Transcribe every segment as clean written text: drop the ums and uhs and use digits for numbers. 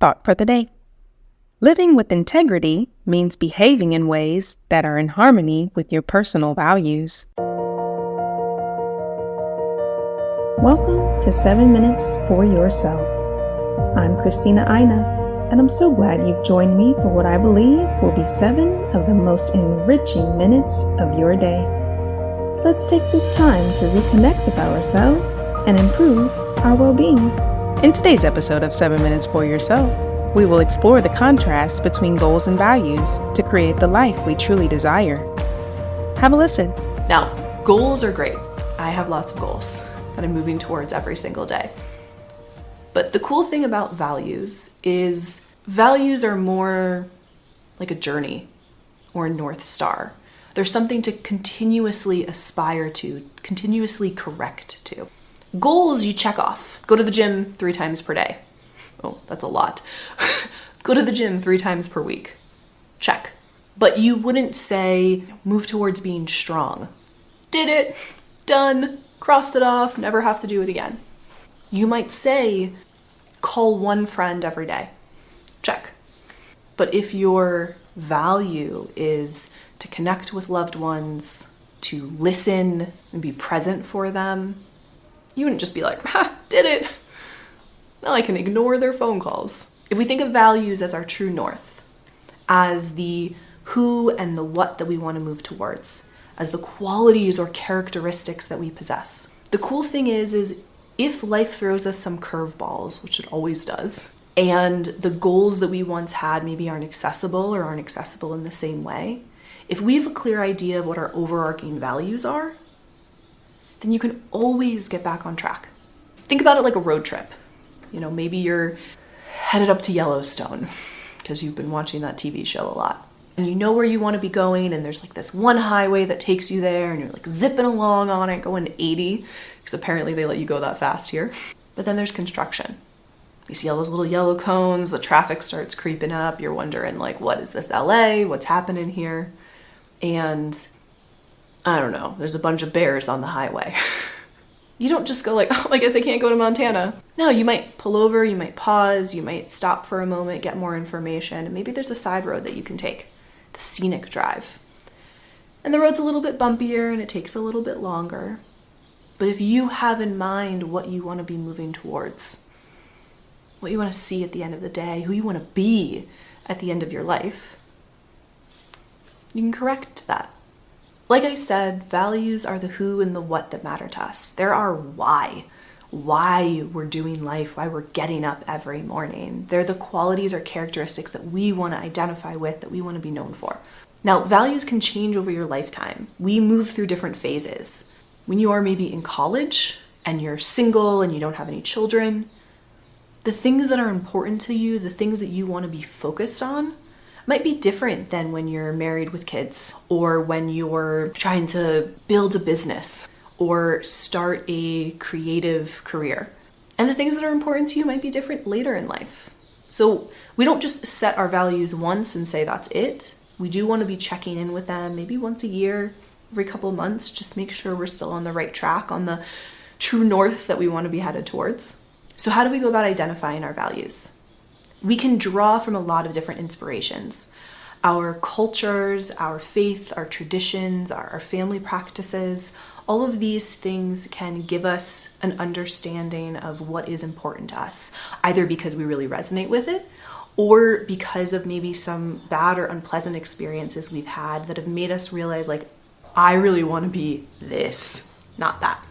Thought for the day. Living with integrity means behaving in ways that are in harmony with your personal values. Welcome to 7 Minutes for Yourself. I'm Christina Aina, and I'm so glad you've joined me for what I believe will be 7 of the most enriching minutes of your day. Let's take this time to reconnect with ourselves and improve our well-being. In today's episode of 7 Minutes for Yourself, we will explore the contrast between goals and values to create the life we truly desire. Have a listen. Now, goals are great. I have lots of goals that I'm moving towards every single day. But the cool thing about values is values are more like a journey or a North Star. There's something to continuously aspire to, continuously correct to. Goals you check off. Go to the gym 3 times per day. Oh, that's a lot. Go to the gym 3 times per week. Check. But you wouldn't say, move towards being strong. Did it. Done. Crossed it off. Never have to do it again. You might say, call 1 friend every day. Check. But if your value is to connect with loved ones, to listen and be present for them, you wouldn't just be like, did it. Now I can ignore their phone calls. If we think of values as our true north, as the who and the what that we want to move towards, as the qualities or characteristics that we possess, the cool thing is if life throws us some curveballs, which it always does, and the goals that we once had maybe aren't accessible or aren't accessible in the same way, if we have a clear idea of what our overarching values are, then you can always get back on track. Think about it like a road trip. You know, maybe you're headed up to Yellowstone because you've been watching that TV show a lot. And you know where you want to be going, and there's like this one highway that takes you there, and you're like zipping along on it, going 80, because apparently they let you go that fast here. But then there's construction. You see all those little yellow cones, the traffic starts creeping up, you're wondering like, what is this, LA? What's happening here? And I don't know, there's a bunch of bears on the highway. You don't just go like, oh, I guess I can't go to Montana. No, you might pull over, you might pause, you might stop for a moment, get more information, and maybe there's a side road that you can take, the scenic drive. And the road's a little bit bumpier and it takes a little bit longer. But if you have in mind what you want to be moving towards, what you want to see at the end of the day, who you want to be at the end of your life, you can correct that. Like I said, values are the who and the what that matter to us. They're our why we're doing life, why we're getting up every morning. They're the qualities or characteristics that we want to identify with, that we want to be known for. Now, values can change over your lifetime. We move through different phases. When you are maybe in college and you're single and you don't have any children, the things that are important to you, the things that you want to be focused on, might be different than when you're married with kids, or when you're trying to build a business or start a creative career. And the things that are important to you might be different later in life. So we don't just set our values once and say that's it. We do want to be checking in with them maybe once a year, every couple of months, just make sure we're still on the right track, on the true north that we want to be headed towards. So how do we go about identifying our values? We can draw from a lot of different inspirations. Our cultures, our faith, our traditions, our family practices, all of these things can give us an understanding of what is important to us, either because we really resonate with it, or because of maybe some bad or unpleasant experiences we've had that have made us realize, like, I really want to be this, not that.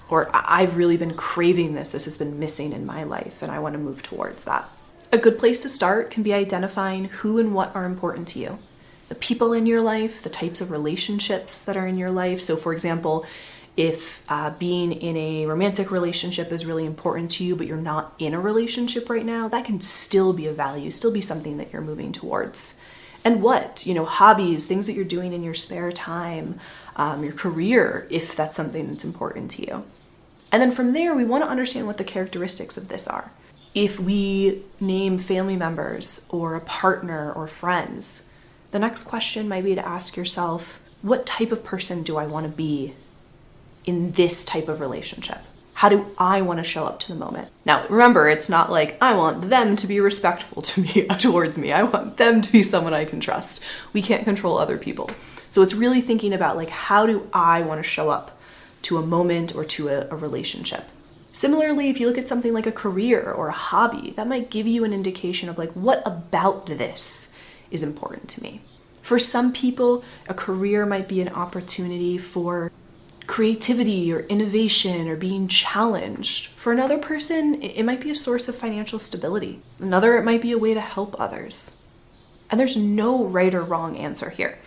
Or I've really been craving this has been missing in my life, and I want to move towards that. A good place to start can be identifying who and what are important to you. The people in your life, the types of relationships that are in your life. So for example, if being in a romantic relationship is really important to you, but you're not in a relationship right now, that can still be a value, still be something that you're moving towards. And what, hobbies, things that you're doing in your spare time, your career, if that's something that's important to you. And then from there, we want to understand what the characteristics of this are. If we name family members or a partner or friends, the next question might be to ask yourself, what type of person do I want to be in this type of relationship? How do I want to show up to the moment? Now, remember, it's not like I want them to be respectful to me towards me. I want them to be someone I can trust. We can't control other people. So it's really thinking about like, how do I want to show up to a moment or to a relationship? Similarly, if you look at something like a career or a hobby, that might give you an indication of like, what about this is important to me? For some people, a career might be an opportunity for creativity or innovation or being challenged. For another person, it might be a source of financial stability. Another, it might be a way to help others. And there's no right or wrong answer here.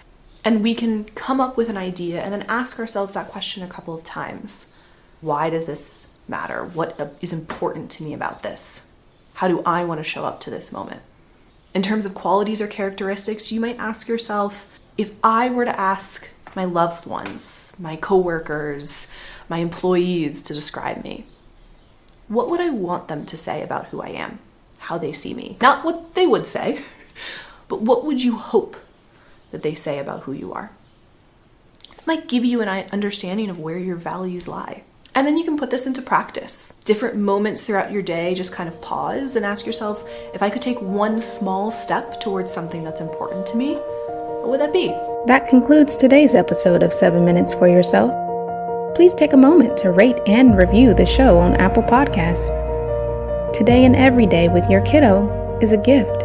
And we can come up with an idea and then ask ourselves that question a couple of times. Why does this matter? What is important to me about this? How do I want to show up to this moment? In terms of qualities or characteristics, you might ask yourself, if I were to ask my loved ones, my coworkers, my employees to describe me, what would I want them to say about who I am, how they see me? Not what they would say, but what would you hope that they say about who you are? It might give you an understanding of where your values lie. And then you can put this into practice. Different moments throughout your day, just kind of pause and ask yourself, if I could take one small step towards something that's important to me, what would that be? That concludes today's episode of 7 Minutes for Yourself. Please take a moment to rate and review the show on Apple Podcasts. Today and every day with your kiddo is a gift.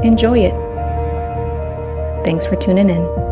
Enjoy it. Thanks for tuning in.